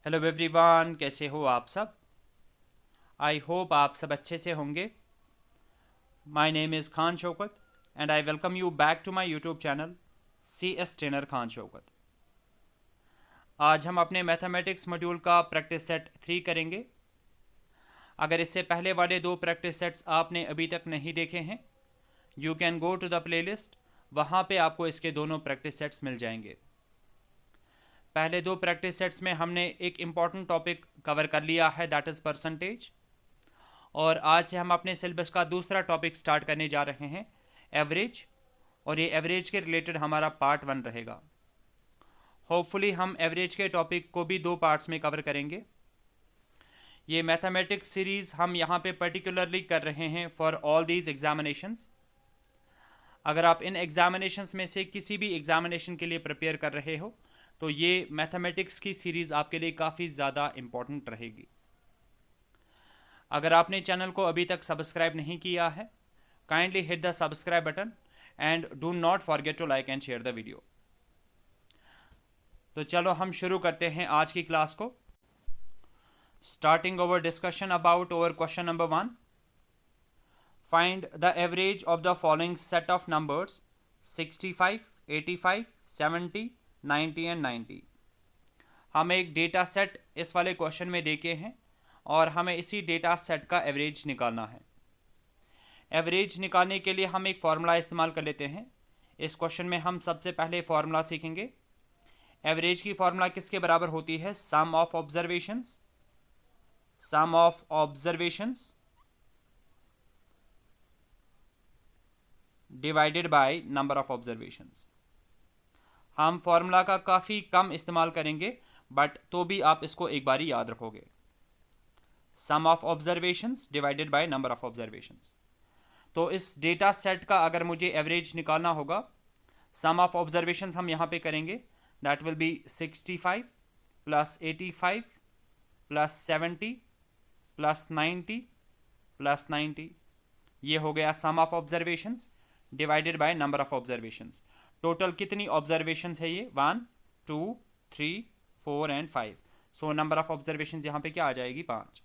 Hello everyone, कैसे हो आप सब। आई होप आप सब अच्छे से होंगे। My name is Khan Shaukat and I welcome you back to my YouTube channel C S trainer Khan Shaukat. आज हम अपने मैथमेटिक्स मॉड्यूल का प्रैक्टिस सेट 3 करेंगे। अगर इससे पहले वाले 2 प्रैक्टिस सेट्स आपने अभी तक नहीं देखे हैं, you can go to the playlist, वहाँ पे आपको इसके दोनों प्रैक्टिस सेट्स मिल जाएंगे। पहले 2 प्रैक्टिस सेट्स में हमने एक इम्पॉर्टेंट टॉपिक कवर कर लिया है, दैट इज़ परसेंटेज। और आज से हम अपने सिलेबस का दूसरा टॉपिक स्टार्ट करने जा रहे हैं, एवरेज। और ये एवरेज के रिलेटेड हमारा पार्ट 1 रहेगा। होपफुली हम एवरेज के टॉपिक को भी 2 पार्ट्स में कवर करेंगे। ये मैथमेटिक्स सीरीज़ हम यहाँ पे पर्टिकुलरली कर रहे हैं फॉर ऑल दीज एग्जामिनेशंस। अगर आप इन एग्जामिनेशंस में से किसी भी एग्जामिनेशन के लिए प्रिपेयर कर रहे हो तो ये मैथमेटिक्स की सीरीज़ आपके लिए काफ़ी ज़्यादा इम्पॉर्टेंट रहेगी। अगर आपने चैनल को अभी तक सब्सक्राइब नहीं किया है, kindly hit the subscribe button and do not forget to like and share the video. तो चलो हम शुरू करते हैं आज की क्लास को। Starting over discussion about over question number 1। Find the average of the following set of numbers 65, 85, 70, 90 and 90। हम एक डेटा सेट इस वाले क्वेश्चन में देखे हैं और हमें इसी डेटा सेट का एवरेज निकालना है। एवरेज निकालने के लिए हम एक फार्मूला इस्तेमाल कर लेते हैं। इस क्वेश्चन में हम सबसे पहले फार्मूला सीखेंगे। एवरेज की फार्मूला किसके बराबर होती है? Sum of observations divided by number of observations. हम फार्मूला का काफ़ी कम इस्तेमाल करेंगे, बट तो भी आप इसको एक बारी याद रखोगे। Sum of observations divided by number of observations. तो इस डेटा सेट का अगर मुझे एवरेज निकालना होगा, सम ऑफ ऑब्जर्वेशंस हम यहाँ पे करेंगे, that will be 65 plus 85 plus 70 plus 90 plus 90। ये हो गया sum of observations divided by number of observations. Total कितनी ऑब्जर्वेशंस है ये? 1, 2, 3, 4 and 5। So number of observations यहाँ पे क्या आ जाएगी? 5।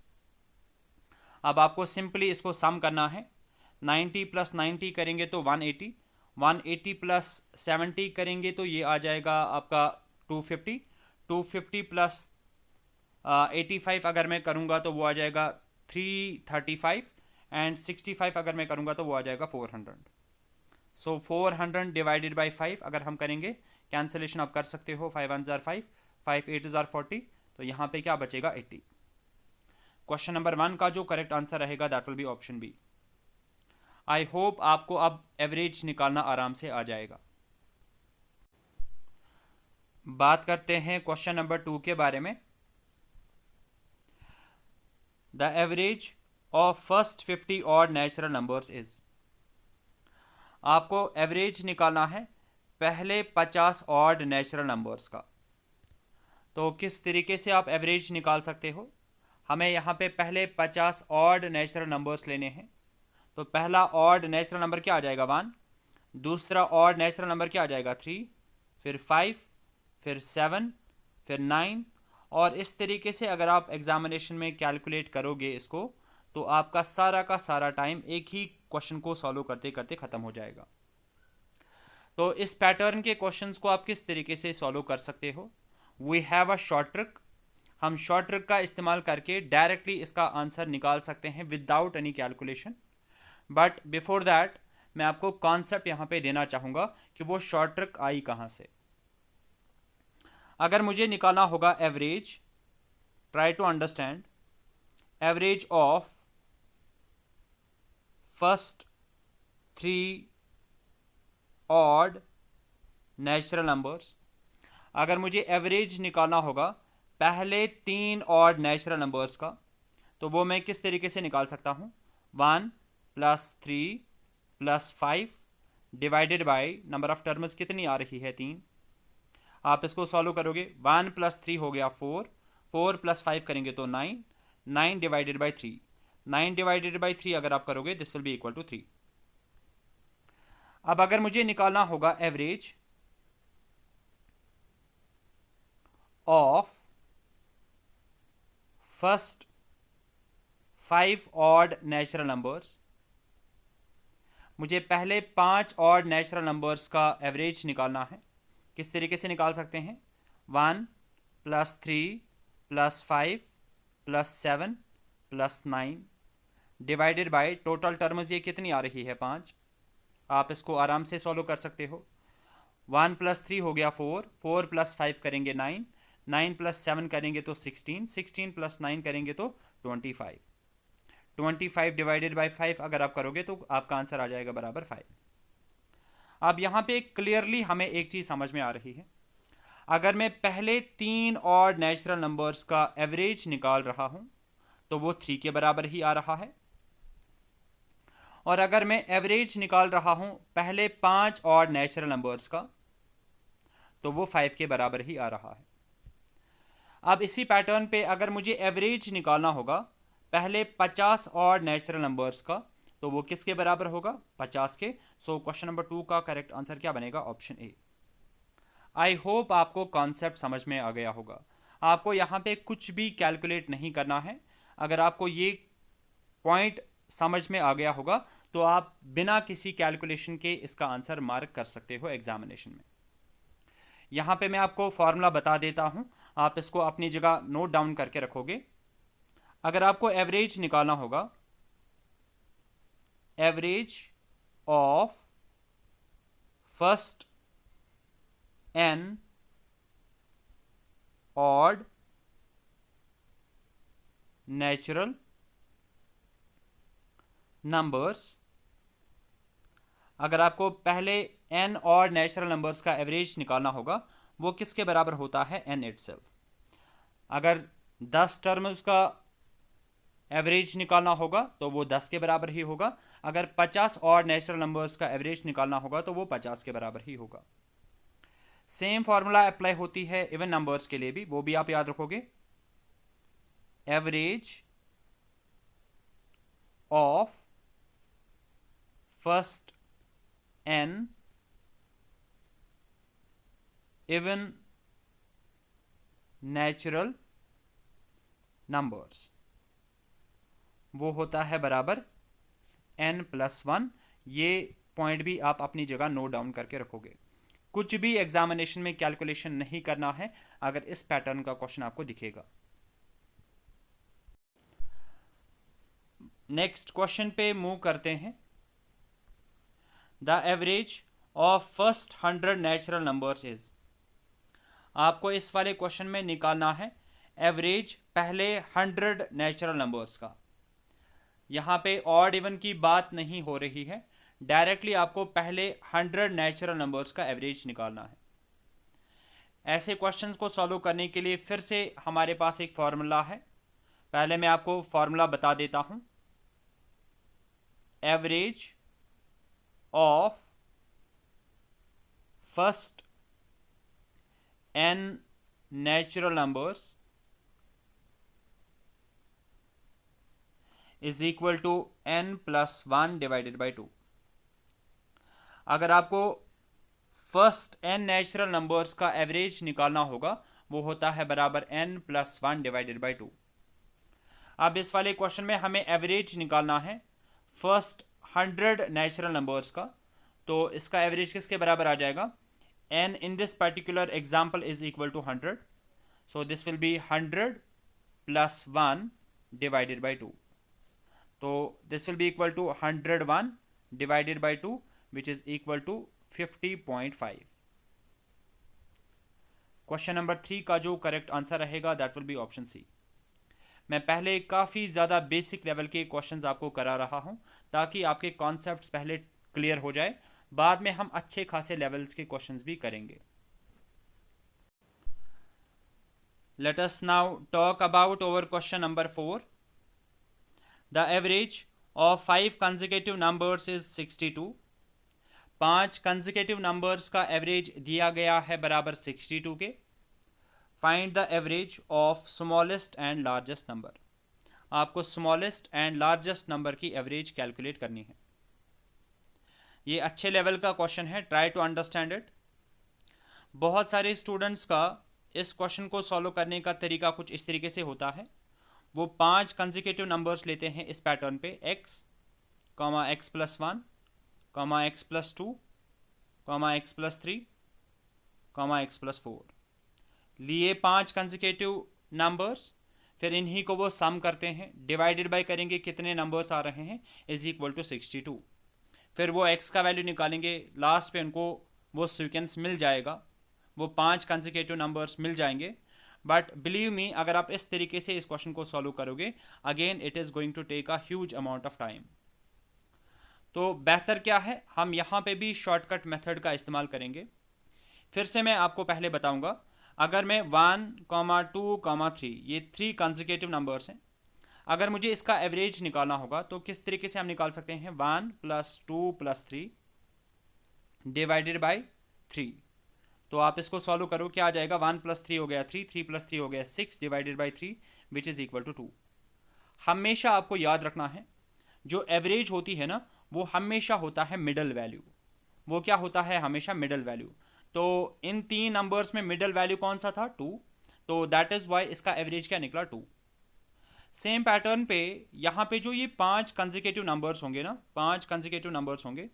अब आपको सिंपली इसको सम करना है। 90 प्लस 90 करेंगे तो 180, 180 प्लस 70 करेंगे तो ये आ जाएगा आपका 250, 250 प्लस 85 अगर मैं करूँगा तो वो आ जाएगा 335 एंड 65 अगर मैं करूँगा तो वो आ जाएगा 400। सो 400 डिवाइडेड बाई 5 अगर हम करेंगे, कैंसिलेशन आप कर सकते हो, 5 1 जार 5, 5 8 जार 40, तो यहाँ पे क्या बचेगा? 80। क्वेश्चन नंबर 1 का जो करेक्ट आंसर रहेगा that will be option B. I hope आपको अब एवरेज निकालना आराम से आ जाएगा। बात करते हैं क्वेश्चन नंबर 2 के बारे में। The average of first 50 odd natural numbers is. आपको एवरेज निकालना है पहले 50 ऑड नेचुरल नंबर्स का। तो किस तरीके से आप एवरेज निकाल सकते हो? हमें यहाँ पे पहले 50 ऑड नेचुरल नंबर्स लेने हैं। तो पहला ऑड नेचुरल नंबर क्या आ जाएगा? 1। दूसरा ऑड नेचुरल नंबर क्या आ जाएगा? 3, फिर 5, फिर 7, फिर 9। और इस तरीके से अगर आप एग्जामिनेशन में कैलकुलेट करोगे इसको, तो आपका सारा का सारा टाइम एक ही क्वेश्चन को सॉल्व करते करते ख़त्म हो जाएगा। तो इस पैटर्न के क्वेश्चंस को आप किस तरीके से सॉल्व कर सकते हो? We have a short trick. हम शॉर्ट ट्रिक का इस्तेमाल करके डायरेक्टली इसका आंसर निकाल सकते हैं without any calculation. But before that मैं आपको कॉन्सेप्ट यहाँ पे देना चाहूँगा कि वो शॉर्ट ट्रिक आई कहाँ से। अगर मुझे निकालना होगा average, try to understand, average of first 3 odd natural numbers. अगर मुझे एवरेज निकालना होगा पहले 3 ऑड नेचुरल नंबर्स का, तो वो मैं किस तरीके से निकाल सकता हूँ? 1 plus 3 plus 5 divided by number of terms कितनी आ रही है? 3। आप इसको सॉल्व करोगे, 1 प्लस 3 हो गया 4, 4 प्लस 5 करेंगे तो 9, 9 डिवाइडेड बाई 3, 9 डिवाइडेड बाई 3 अगर आप करोगे this will be equal to 3। अब अगर मुझे निकालना होगा average of first 5 odd natural numbers, मुझे पहले 5 ऑड नेचुरल नंबर्स का एवरेज निकालना है। किस तरीके से निकाल सकते हैं? 1 + 3 + 5 + 7 + 9 डिवाइडेड बाय टोटल टर्म्स ये कितनी आ रही है? 5। आप इसको आराम से सॉल्व कर सकते हो। 1 + 3 हो गया 4, 4 + 5 करेंगे 9, 9 + 7 करेंगे तो 16, 16 + 9 करेंगे तो 25, 25 डिवाइडेड बाय 5 अगर आप करोगे तो आपका आंसर आ जाएगा बराबर 5। अब यहाँ पे क्लियरली हमें एक चीज़ समझ में आ रही है, अगर मैं पहले 3 ऑड नेचुरल नंबर्स का एवरेज निकाल रहा हूँ तो वो 3 के बराबर ही आ रहा है, और अगर मैं एवरेज निकाल रहा हूँ पहले 5 ऑड नेचुरल नंबर्स का तो वो 5 के बराबर ही आ रहा है। अब इसी पैटर्न पे अगर मुझे एवरेज निकालना होगा पहले 50 ऑड नेचुरल नंबर्स का तो वो किसके बराबर होगा? 50 के। सो क्वेश्चन नंबर 2 का करेक्ट आंसर क्या बनेगा? Option A. आई होप आपको कॉन्सेप्ट समझ में आ गया होगा। आपको यहाँ पे कुछ भी कैलकुलेट नहीं करना है। अगर आपको ये पॉइंट समझ में आ गया होगा तो आप बिना किसी कैलकुलेशन के इसका आंसर मार्क कर सकते हो एग्जामिनेशन में। यहाँ पे मैं आपको फॉर्मूला बता देता हूँ, आप इसको अपनी जगह नोट डाउन करके रखोगे। अगर आपको एवरेज निकालना होगा, average of first n odd natural numbers, अगर आपको पहले n ऑड नेचुरल नंबर्स का एवरेज निकालना होगा वो किसके बराबर होता है? n itself. अगर 10 टर्म्स का एवरेज निकालना होगा तो वो 10 के बराबर ही होगा। अगर 50 ऑड नेचुरल नंबर्स का एवरेज निकालना होगा तो वो 50 के बराबर ही होगा। सेम फॉर्मूला अप्लाई होती है इवन नंबर्स के लिए भी, वो भी आप याद रखोगे। Average of first n even natural numbers वो होता है बराबर n + 1। ये पॉइंट भी आप अपनी जगह नोट डाउन करके रखोगे। कुछ भी एग्जामिनेशन में कैलकुलेशन नहीं करना है अगर इस पैटर्न का क्वेश्चन आपको दिखेगा। नेक्स्ट क्वेश्चन पे मूव करते हैं। The average of first 100 natural numbers is, आपको इस वाले क्वेश्चन में निकालना है एवरेज पहले 100 नेचुरल नंबर्स का। यहाँ पे ऑड इवन की बात नहीं हो रही है, डायरेक्टली आपको पहले 100 नेचुरल नंबर्स का एवरेज निकालना है। ऐसे क्वेश्चंस को सॉल्व करने के लिए फिर से हमारे पास एक फॉर्मूला है। पहले मैं आपको फॉर्मूला बता देता हूँ। Average of first n natural numbers is equal to n + 1 divided by 2। अगर आपको फर्स्ट n नेचुरल नंबर्स का एवरेज निकालना होगा वो होता है बराबर n + 1 डिवाइडेड बाई 2। अब इस वाले क्वेश्चन में हमें एवरेज निकालना है फर्स्ट 100 नेचुरल नंबर्स का, तो इसका एवरेज किसके बराबर आ जाएगा? n in this particular example is equal to 100, so this will be 100 + 1 divided by 2, तो this will be equal to 101 divided by 2 which is equal to 50.5। Question number 3 का जो correct answer रहेगा that will be option C. मैं पहले काफ़ी ज़्यादा basic level के questions आपको करा रहा हूं ताकि आपके कॉन्सेप्ट्स पहले क्लियर हो जाए, बाद में हम अच्छे खासे लेवल्स के क्वेश्चंस भी करेंगे। Let us now talk about over question number 4। The average of 5 consecutive numbers is 62। 5 consecutive numbers का एवरेज दिया गया है बराबर 62 के। Find the average of smallest and largest number. आपको स्मॉलेस्ट एंड लार्जेस्ट नंबर की एवरेज कैलकुलेट करनी है। ये अच्छे लेवल का क्वेश्चन है, ट्राई टू अंडरस्टैंड इट। बहुत सारे स्टूडेंट्स का इस क्वेश्चन को सॉल्व करने का तरीका कुछ इस तरीके से होता है। वो 5 कंसेक्यूटिव नंबर्स लेते हैं इस पैटर्न पे, x, x+1, x+2, x+3, x+4 लिए 5 कंसेक्यूटिव नंबर्स, फिर इन्हीं को वो सम करते हैं, डिवाइडेड बाय करेंगे कितने नंबर्स आ रहे हैं, इज इक्वल टू 62। फिर वो x का वैल्यू निकालेंगे, लास्ट पे उनको वो सीक्वेंस मिल जाएगा, वो 5 कंसेक्यूटिव नंबर्स मिल जाएंगे। बट बिलीव मी, अगर आप इस तरीके से इस क्वेश्चन को सॉल्व करोगे, again it is going to take a huge amount of time. तो बेहतर क्या है, हम यहाँ पे भी शॉर्टकट मेथड का इस्तेमाल करेंगे। फिर से मैं आपको पहले बताऊंगा, अगर मैं 1, 2, 3 ये 3 कंसेक्यूटिव नंबर्स हैं, अगर मुझे इसका एवरेज निकालना होगा तो किस तरीके से हम निकाल सकते हैं, 1 + 2 + 3 डिवाइडेड बाय 3। तो आप इसको सॉल्व करो, क्या आ जाएगा, 1 + 3 हो गया 3, 3 + 3 हो गया 6 divided by 3 which is equal to 2। हमेशा आपको याद रखना है, जो एवरेज होती है ना, वो हमेशा होता है मिडल वैल्यू। वो क्या होता है, हमेशा मिडल वैल्यू। तो इन 3 नंबर्स में मिडल वैल्यू कौन सा था, 2, तो दैट इज़ वाई इसका एवरेज क्या निकला, 2। सेम पैटर्न पे यहाँ पे जो ये 5 कंसेक्यूटिव नंबर्स होंगे ना, 5 कंसेक्यूटिव नंबर्स होंगे,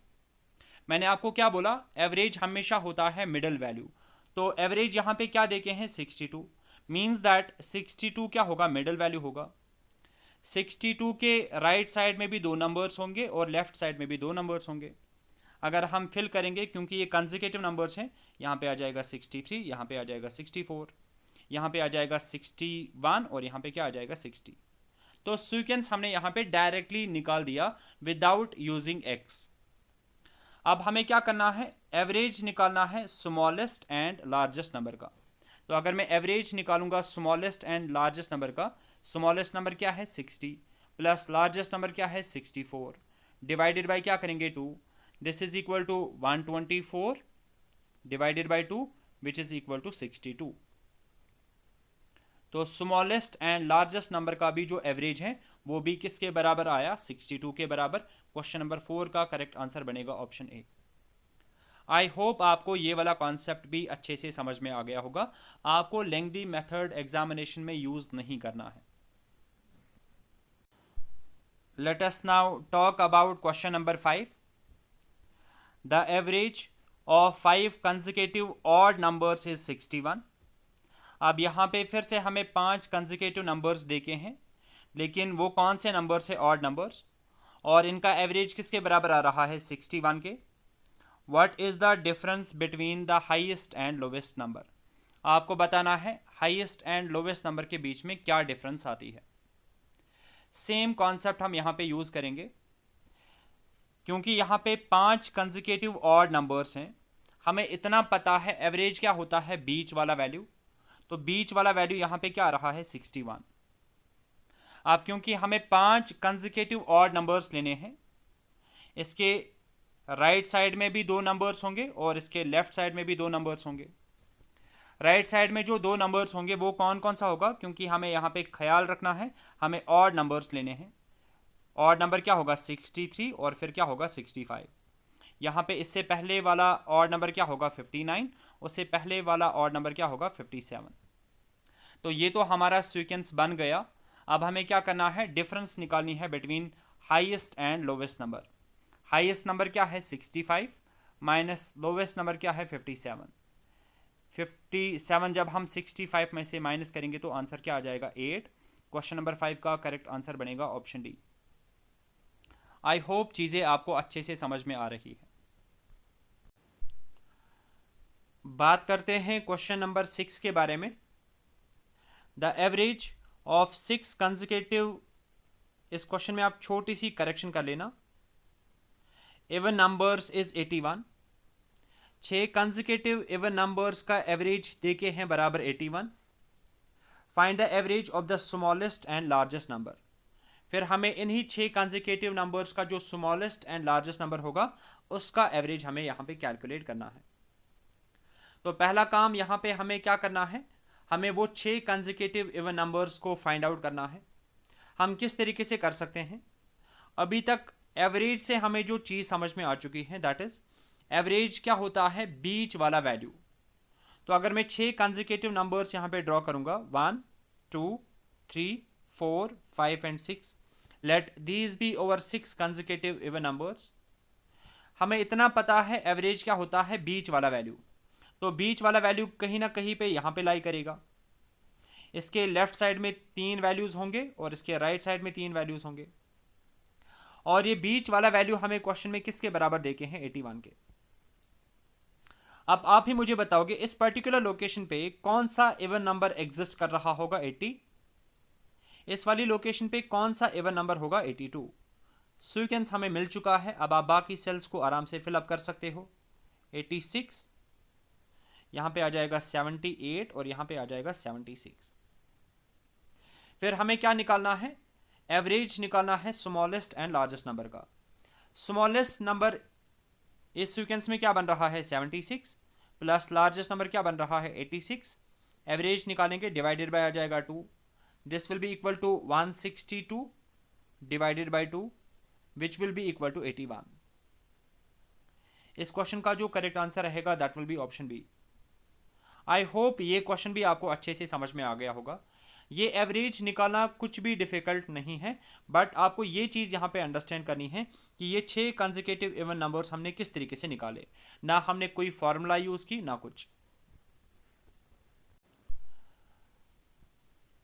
मैंने आपको क्या बोला, एवरेज हमेशा होता है मिडल वैल्यू। तो एवरेज यहाँ पे क्या देखे हैं, 62, मीन्स दैट 62 क्या होगा, मिडल वैल्यू होगा। 62 के राइट साइड में भी 2 नंबर्स होंगे और लेफ्ट साइड में भी 2 नंबर्स होंगे। अगर हम फिल करेंगे, क्योंकि ये कंसेक्यूटिव नंबर्स हैं, यहाँ पे आ जाएगा 63, यहाँ पे आ जाएगा 64, यहाँ पे आ जाएगा 61 और यहाँ पे क्या आ जाएगा 60। तो सीक्वेंस हमने यहाँ पे डायरेक्टली निकाल दिया विदाउट यूजिंग एक्स। अब हमें क्या करना है, एवरेज निकालना है स्मॉलेस्ट एंड लार्जेस्ट नंबर का। तो अगर मैं एवरेज निकालूंगा स्मॉलेस्ट एंड लार्जेस्ट नंबर का, स्मॉलेस्ट नंबर क्या है 60 प्लस लार्जेस्ट नंबर क्या है 64 डिवाइडेड बाय क्या करेंगे 2, this is equal to 124 divided by 2 which is equal to 62। तो स्मॉलेस्ट एंड लार्जेस्ट नंबर का भी जो एवरेज है वो भी किसके बराबर आया, 62 के बराबर। क्वेश्चन नंबर 4 का करेक्ट आंसर बनेगा ऑप्शन ए। आई होप आपको ये वाला कॉन्सेप्ट भी अच्छे से समझ में आ गया होगा। आपको लेंथी मेथड एग्जामिनेशन में यूज नहीं करना है। Let us now talk about question number 5। The average of 5 consecutive odd numbers is 61। अब यहाँ पे फिर से हमें 5 कंसेक्यूटिव नंबर्स देखे हैं, लेकिन वो कौन से नंबर्स है, ऑड नंबर्स, और इनका एवरेज किसके बराबर आ रहा है, 61 के। What is the difference between the highest and lowest number. आपको बताना है हाईएस्ट एंड लोवेस्ट नंबर के बीच में क्या डिफरेंस आती है। सेम कॉन्सेप्ट हम यहाँ पे यूज करेंगे, क्योंकि यहाँ पे 5 कंसेक्यूटिव ऑड नंबर्स हैं, हमें इतना पता है एवरेज क्या होता है, बीच वाला वैल्यू। तो बीच वाला वैल्यू यहाँ पे क्या आ रहा है, 61। अब क्योंकि हमें 5 कंसेक्यूटिव ऑड नंबर्स लेने हैं, इसके राइट साइड में भी 2 नंबर्स होंगे और इसके लेफ्ट साइड में भी 2 नंबर्स होंगे। राइट साइड में जो 2 नंबर्स होंगे वो कौन कौन सा होगा, क्योंकि हमें यहाँ पे ख्याल रखना है, हमें ऑड नंबर्स लेने हैं। ऑड नंबर क्या होगा, 63 और फिर क्या होगा 65। यहाँ पे इससे पहले वाला ऑड नंबर क्या होगा, 59, उससे पहले वाला ऑड नंबर क्या होगा, 57। तो ये तो हमारा सीक्वेंस बन गया। अब हमें क्या करना है, डिफरेंस निकालनी है between highest and lowest number. Highest number क्या है 65 माइनस लोवेस्ट नंबर क्या है 57। 57 जब हम 65 में से माइनस करेंगे तो आंसर क्या आ जाएगा, 8। क्वेश्चन नंबर 5 का करेक्ट आंसर बनेगा ऑप्शन डी। आई होप चीज़ें आपको अच्छे से समझ में आ रही है। बात करते हैं क्वेश्चन नंबर 6 के बारे में। द एवरेज ऑफ 6 कंसेक्यूटिव, इस क्वेश्चन में आप छोटी सी करेक्शन कर लेना, even numbers is 81। 6 consecutive even numbers का एवरेज देखे हैं बराबर 81। Find the average of the smallest and largest number. फिर हमें इन्हीं 6 कंसेक्यूटिव नंबर्स का जो स्मॉलेस्ट एंड लार्जेस्ट नंबर होगा उसका एवरेज हमें यहाँ पे कैलकुलेट करना है। तो पहला काम यहाँ पे हमें क्या करना है, हमें वो 6 कंसेक्यूटिव इवन नंबर्स को फाइंड आउट करना है। हम किस तरीके से कर सकते हैं, अभी तक एवरेज से हमें जो चीज़ समझ में आ चुकी है, दैट इज एवरेज क्या होता है, बीच वाला वैल्यू। तो अगर मैं 6 कंसेक्यूटिव नंबर्स यहाँ पे ड्रॉ करूंगा, 1 2 3 4, 5 and 6. Let these be over 6 consecutive even numbers. हमें इतना पता है एवरेज क्या होता है, बीच वाला वैल्यू, तो बीच वाला वैल्यू कहीं ना कहीं पे यहाँ पे लाई करेगा। इसके लेफ्ट साइड में 3 वैल्यूज होंगे और इसके राइट साइड में 3 वैल्यूज होंगे, और ये बीच वाला वैल्यू हमें क्वेश्चन में किसके बराबर देखे हैं, 81 के। अब आप ही मुझे बताओगे इस पर्टिकुलर लोकेशन पे कौन सा इवन नंबर एग्जिस्ट कर रहा होगा, 80। इस वाली लोकेशन पे कौन सा इवन नंबर होगा, 82। सीक्वेंस हमें मिल चुका है, अब आप बाकी सेल्स को आराम से फिलअप कर सकते हो। 86, यहां पे आ जाएगा 78 और यहां पे आ जाएगा 76। फिर हमें क्या निकालना है, एवरेज निकालना है स्मॉलेस्ट एंड लार्जेस्ट नंबर का। स्मॉलेस्ट नंबर इस सीक्वेंस में क्या बन रहा है, 76 प्लस लार्जेस्ट नंबर क्या बन रहा है, 86। एवरेज निकालेंगे, डिवाइडेड बाय आ जाएगा 2। This will be equal to 162 divided by 2 which will be equal to 81। इस क्वेश्चन का जो करेक्ट आंसर रहेगा that will be option B. I hope ये क्वेश्चन भी आपको अच्छे से समझ में आ गया होगा। ये एवरेज निकालना कुछ भी डिफिकल्ट नहीं है, बट आपको ये चीज़ यहाँ पे अंडरस्टैंड करनी है कि ये 6 कंसेक्यूटिव इवन नंबर्स हमने किस तरीके से निकाले, ना हमने कोई फॉर्मूला यूज की ना कुछ।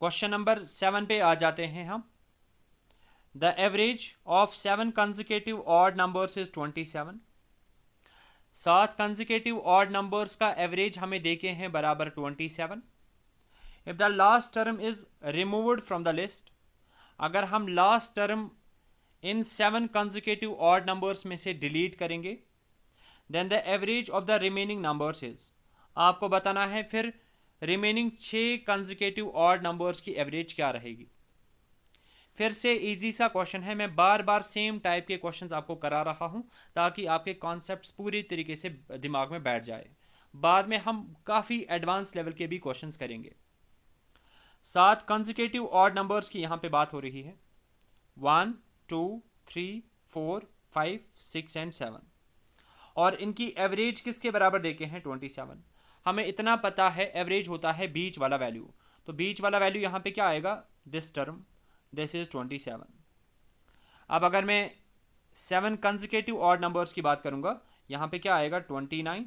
क्वेश्चन नंबर 7 पे आ जाते हैं हम। The average of 7 consecutive odd numbers is 27। 7 consecutive odd numbers का एवरेज हमें देखे हैं बराबर 27। If the last term is removed from the list, अगर हम लास्ट टर्म इन 7 कंसेक्यूटिव ऑड नंबर्स में से डिलीट करेंगे, then the average of the remaining numbers is, आपको बताना है फिर रिमेनिंग 6 कंसेक्यूटिव ऑड नंबर्स की एवरेज क्या रहेगी। फिर से इजी सा क्वेश्चन है, मैं बार बार सेम टाइप के क्वेश्चंस आपको करा रहा हूं ताकि आपके कॉन्सेप्ट्स पूरी तरीके से दिमाग में बैठ जाए। बाद में हम काफ़ी एडवांस लेवल के भी क्वेश्चंस करेंगे। 7 कंसेक्यूटिव ऑड नंबर्स की यहाँ पे बात हो रही है, 1, 2, 3, 4, 5, 6 एंड 7, और इनकी एवरेज किसके बराबर देखे हैं, 27। हमें इतना पता है एवरेज होता है बीच वाला वैल्यू, तो बीच वाला वैल्यू यहाँ पे क्या आएगा, दिस टर्म, दिस इज 27। अब अगर मैं 7 कंसेक्यूटिव ऑड नंबर्स की बात करूंगा, यहाँ पे क्या आएगा, 29,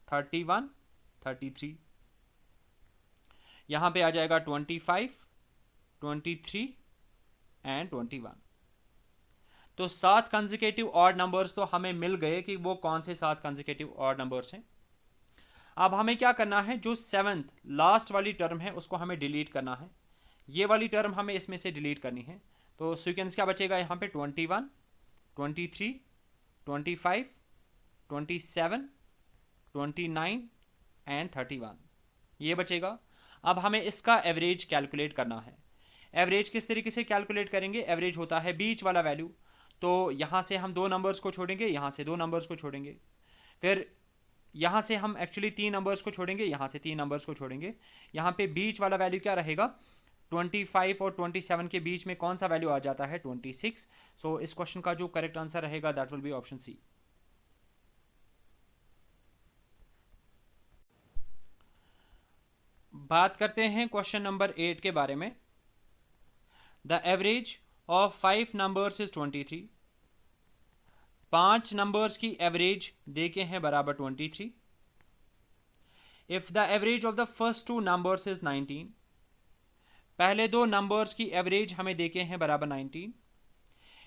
31, 33, यहाँ पे आ जाएगा 25, 23 एंड 21। तो 7 कंसेक्यूटिव ऑड नंबर्स तो हमें मिल गए कि वो कौन से 7 कंसेक्यूटिव ऑड नंबर्स हैं। अब हमें क्या करना है, जो 7th लास्ट वाली टर्म है उसको हमें डिलीट करना है। ये वाली टर्म हमें इसमें से डिलीट करनी है, तो सीक्वेंस क्या बचेगा यहाँ पे, 21, 23, 25, 27, 29 एंड 31 ये बचेगा। अब हमें इसका एवरेज कैलकुलेट करना है। एवरेज किस तरीके से कैलकुलेट करेंगे, एवरेज होता है बीच वाला वैल्यू, तो यहाँ से हम 2 नंबर्स को छोड़ेंगे, यहाँ से 2 नंबर्स को छोड़ेंगे, फिर यहाँ से हम एक्चुअली 3 नंबर्स को छोड़ेंगे, यहाँ से 3 नंबर्स को छोड़ेंगे। यहाँ पे बीच वाला वैल्यू क्या रहेगा, 25 और 27 के बीच में कौन सा वैल्यू आ जाता है, 26। सो इस क्वेश्चन का जो करेक्ट आंसर रहेगा that will be option C. बात करते हैं क्वेश्चन नंबर 8 के बारे में। The average of 5 numbers is 23। 5 numbers की एवरेज देखे हैं बराबर 23। If the average of the first 2 numbers is 19, पहले 2 नंबर्स की एवरेज हमें देखे हैं बराबर 19,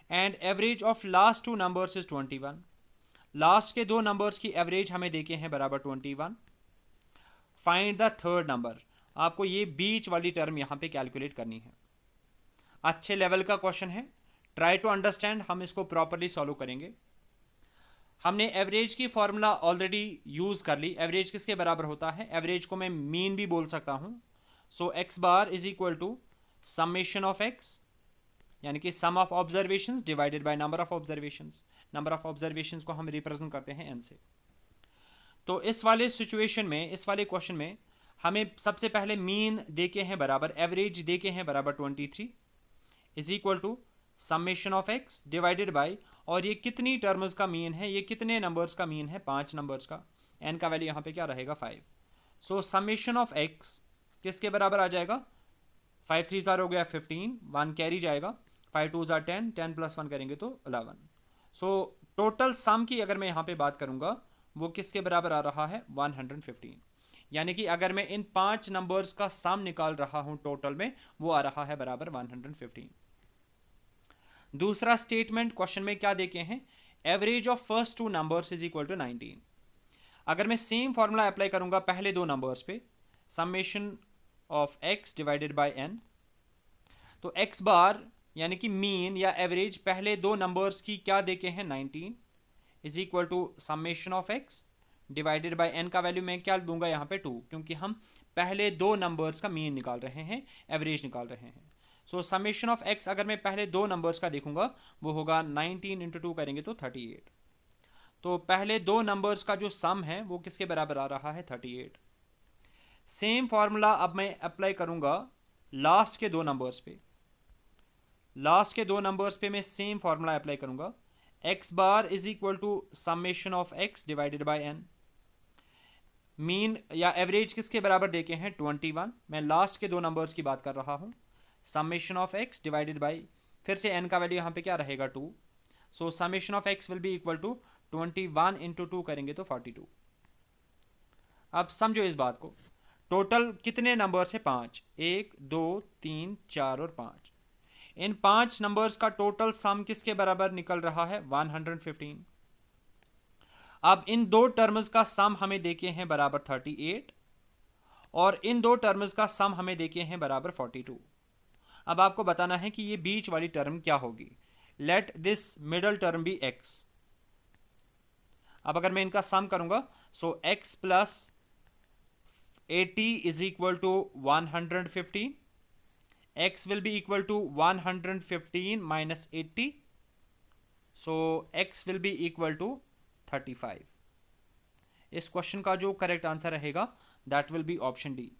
and average of last 2 numbers is 21, last के 2 नंबर्स की एवरेज हमें देखे हैं बराबर 21। फाइंड द थर्ड नंबर, आपको ये बीच वाली टर्म यहाँ पे कैलकुलेट करनी है। अच्छे लेवल का क्वेश्चन है, ट्राई टू अंडरस्टैंड, हम इसको प्रॉपरली सॉल्व करेंगे। हमने एवरेज की फॉर्मूला ऑलरेडी यूज कर ली। एवरेज किसके बराबर होता है, एवरेज को मैं मीन भी बोल सकता हूं। So x bar is equal to summation of x, यानी कि sum of observations divided by number of observations. Number of observations को हम रिप्रेजेंट करते हैं एन से। तो इस वाले सिचुएशन में, इस वाले क्वेश्चन में हमें सबसे पहले मीन देके हैं बराबर, एवरेज देके हैं बराबर 23 is equal to summation of x divided by, और ये कितनी टर्म्स का मीन है, ये कितने नंबर्स का मीन है, 5 नंबर्स का। एन का वैल्यू यहाँ पे क्या रहेगा, 5। सो समेशन ऑफ एक्स किसके बराबर आ जाएगा, 5 3 ज़ार हो गया 15, 1 कैरी जाएगा, 5 2 ज़ार 10, 10 प्लस 1 करेंगे तो 11। सो टोटल सम की अगर मैं यहाँ पे बात करूँगा वो किसके बराबर आ रहा है 115। यानी कि अगर मैं इन 5 नंबर्स का सम निकाल रहा हूँ टोटल में, वो आ रहा है बराबर 115। दूसरा स्टेटमेंट क्वेश्चन में क्या देखे हैं, average of first two numbers is equal to 19। अगर मैं सेम फॉर्मूला अप्लाई करूंगा पहले दो नंबर्स पे, summation of x divided by n, तो x बार यानी कि मीन या एवरेज पहले दो नंबर्स की क्या देखे हैं 19 is equal to summation of x divided by n का वैल्यू मैं क्या दूंगा यहाँ पे 2, क्योंकि हम पहले दो नंबर्स का मीन निकाल रहे हैं, एवरेज निकाल रहे हैं। सो समेशन ऑफ x अगर मैं पहले दो नंबर्स का देखूंगा वो होगा 19 इंटू 2 करेंगे तो 38। तो पहले दो नंबर्स का जो सम है वो किसके बराबर आ रहा है 38। सेम फॉर्मूला अब मैं अप्लाई करूंगा लास्ट के दो नंबर्स पे, लास्ट के दो नंबर्स पे मैं सेम फॉर्मूला अप्लाई करूंगा, x bar is equal to summation of x divided by n। Mean या एवरेज किसके बराबर देखे हैं 21, मैं लास्ट के दो नंबर्स की बात कर रहा हूं, summation of x divided bye, फिर से n का वैल्यू यहां पे क्या रहेगा 2। So summation of x will be equal to 21 into 2 करेंगे तो 42। अब समझो इस बात को, टोटल कितने नंबर्स है 5, 1 2 3 4 और 5। इन 5 नंबर्स का टोटल सम किसके बराबर निकल रहा है 115। अब इन दो टर्म्स का सम हमें देखे हैं बराबर 38 और इन दो टर्म्स का सम हमें देखे हैं बराबर 42। अब आपको बताना है कि ये बीच वाली टर्म क्या होगी, let this middle term be x। अब अगर मैं इनका सम करूंगा so x plus 80 is equal to 115, x will be equal to 115 minus 80, so x will be equal to 35। इस क्वेश्चन का जो करेक्ट आंसर रहेगा that will be option D.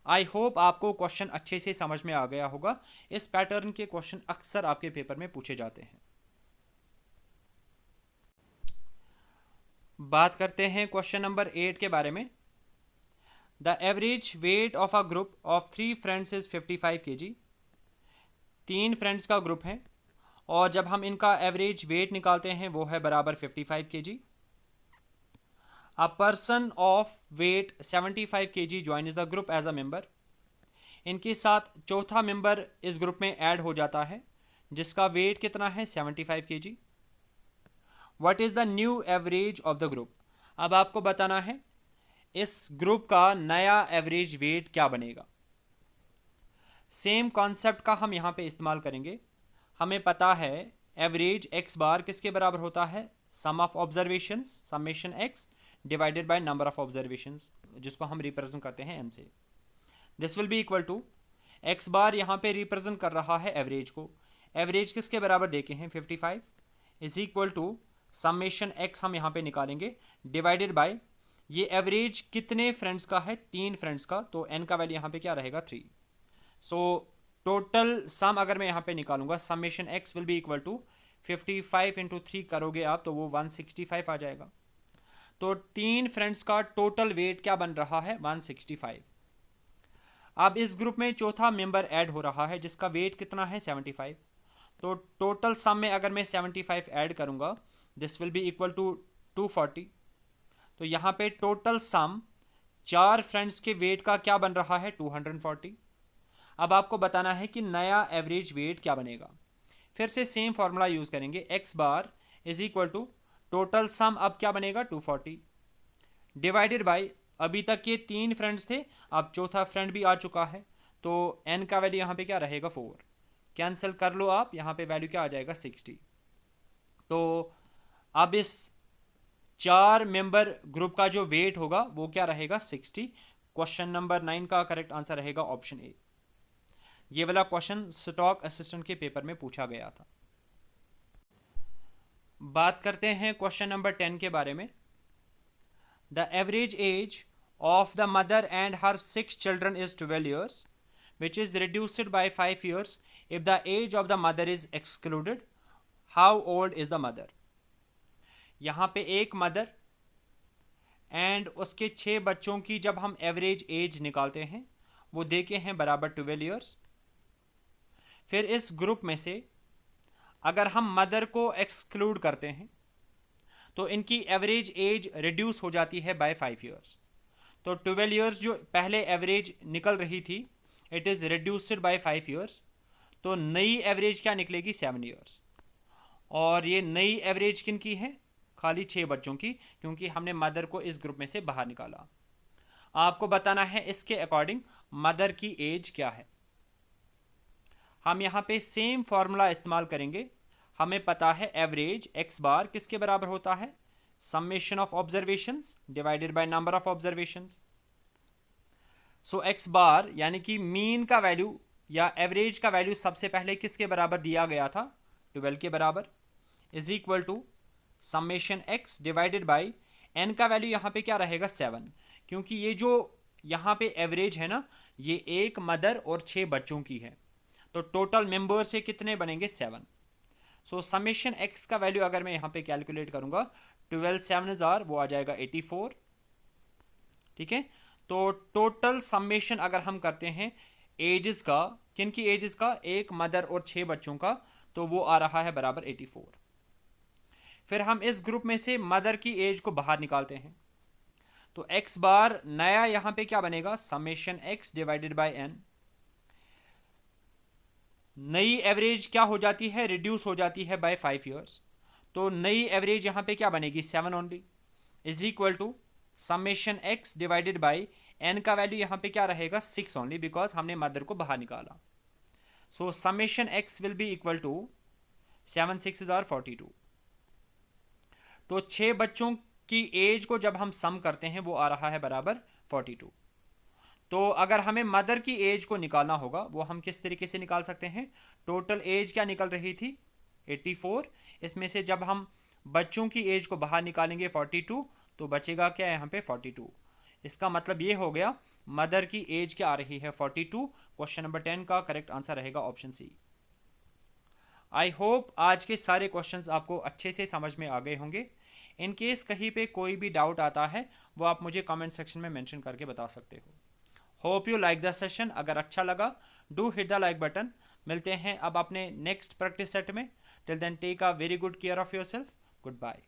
I hope आपको क्वेश्चन अच्छे से समझ में आ गया होगा। इस पैटर्न के क्वेश्चन अक्सर आपके पेपर में पूछे जाते हैं। बात करते हैं क्वेश्चन नंबर 8 के बारे में। The average weight of a group of 3 friends is 55 kg। 3 friends का ग्रुप है और जब हम इनका एवरेज वेट निकालते हैं वो है बराबर 55 kg। A person of weight 75 kg join is the group as a member. इनके साथ चौथा मेंबर इस ग्रुप में ऐड हो जाता है जिसका वेट कितना है 75 kg। What is the new average of the group. अब आपको बताना है इस ग्रुप का नया एवरेज वेट क्या बनेगा। सेम कॉन्सेप्ट का हम यहां पे इस्तेमाल करेंगे। हमें पता है एवरेज x बार किसके बराबर होता है, sum of observations summation x divided by number of observations, जिसको हम रिप्रेजेंट करते हैं n से। This will be equal to x bar यहां पे रिप्रेजेंट कर रहा है एवरेज को, एवरेज किसके बराबर देखे हैं 55 is equal to summation x हम यहां पे निकालेंगे डिवाइडेड बाय ये एवरेज कितने फ्रेंड्स का है 3 फ्रेंड्स का, तो n का वैल्यू यहाँ पे क्या रहेगा 3। सो टोटल सम अगर मैं यहाँ पे निकालूंगा summation x will be equal to 55 into 3 करोगे आप तो वो 165 आ जाएगा। तो 3 फ्रेंड्स का टोटल वेट क्या बन रहा है 165। अब इस ग्रुप में चौथा मेंबर ऐड हो रहा है जिसका वेट कितना है 75। तो टोटल सम में अगर मैं 75 ऐड करूंगा this will be equal to 240। तो यहाँ पे टोटल सम 4 फ्रेंड्स के वेट का क्या बन रहा है 240। अब आपको बताना है कि नया एवरेज वेट क्या बनेगा। फिर से सेम फॉर्मूला यूज करेंगे, x bar is equal to total sum अब क्या बनेगा 240 डिवाइडेड बाय अभी तक ये 3 फ्रेंड्स थे, अब चौथा फ्रेंड भी आ चुका है तो n का वैल्यू यहाँ पे क्या रहेगा 4। कैंसिल कर लो आप, यहाँ पे वैल्यू क्या आ जाएगा 60। तो अब इस 4 मेंबर ग्रुप का जो वेट होगा वो क्या रहेगा 60। क्वेश्चन नंबर 9 का करेक्ट आंसर रहेगा ऑप्शन ए। ये वाला क्वेश्चन स्टॉक असिस्टेंट के पेपर में पूछा गया था। बात करते हैं क्वेश्चन नंबर 10 के बारे में। The average age of the mother and her 6 children is 12 years which is reduced by 5 years if the age of the mother is excluded. How old is the mother? यहाँ पे एक mother and उसके 6 बच्चों की जब हम average age निकालते हैं वो दे के हैं बराबर 12 ईयर्स। फिर इस ग्रुप में से अगर हम मदर को एक्सक्लूड करते हैं तो इनकी एवरेज एज रिड्यूस हो जाती है बाय 5 ईयर्स। तो 12 ईयर्स जो पहले एवरेज निकल रही थी, it is reduced by 5 years. तो नई एवरेज क्या निकलेगी? 7 ईयर्स। और ये नई एवरेज किन की है? खाली 6 बच्चों की, क्योंकि हमने मदर को इस ग्रुप में से बाहर निकाला। आपको बताना है इसके अकॉर्डिंग मदर की एज क्या है। हम यहाँ पे सेम फॉर्मूला इस्तेमाल करेंगे। हमें पता है एवरेज एक्स बार किसके बराबर होता है? Summation of observations divided by number of observations. So x bar यानी कि मीन का वैल्यू या एवरेज का वैल्यू सबसे पहले किसके बराबर दिया गया था? 12 के बराबर, is equal to summation x divided by n का वैल्यू यहाँ पे क्या रहेगा? 7, क्योंकि ये जो यहाँ पे एवरेज है ना, ये एक मदर और 6 बच्चों की है। तो टोटल मेंबर से कितने बनेंगे? 7। सो समेशन एक्स का वैल्यू अगर मैं यहाँ पे कैलकुलेट करूंगा, 12 7 वो आ जाएगा 84। ठीक है, तो टोटल समेशन अगर हम करते हैं एजेस का, किन की एजेस का? एक मदर और 6 बच्चों का, तो वो आ रहा है बराबर 84। फिर हम इस ग्रुप में से मदर की एज को बाहर निकालते हैं, तो एक्स बार नया यहां पे क्या बनेगा? Summation x divided by n. नई एवरेज क्या हो जाती है? रिड्यूस हो जाती है बाय 5 ईयर्स। तो नई एवरेज यहां पे क्या बनेगी? 7 only, is equal to summation x divided by n का वैल्यू यहां पे क्या रहेगा? 6 ओनली, बिकॉज हमने मदर को बाहर निकाला। So summation x will be equal to 7 6 42। तो 6 बच्चों की एज को जब हम सम करते हैं वो आ रहा है बराबर 42। तो अगर हमें मदर की एज को निकालना होगा, वो हम किस तरीके से निकाल सकते हैं? टोटल एज क्या निकल रही थी? 84। इसमें से जब हम बच्चों की एज को बाहर निकालेंगे 42, तो बचेगा क्या यहाँ पे? 42। इसका मतलब ये हो गया मदर की एज क्या आ रही है? 42। क्वेश्चन नंबर 10 का करेक्ट आंसर रहेगा ऑप्शन सी। आई होप आज के सारे क्वेश्चंस आपको अच्छे से समझ में आ गए होंगे। इन केस कहीं पे कोई भी डाउट आता है, वो आप मुझे कमेंट सेक्शन में मेंशन करके बता सकते हो। Hope you like the session. अगर अच्छा लगा, do hit the like button. मिलते हैं अब अपने नेक्स्ट प्रैक्टिस सेट में। Till then take a very good care of yourself. Good bye.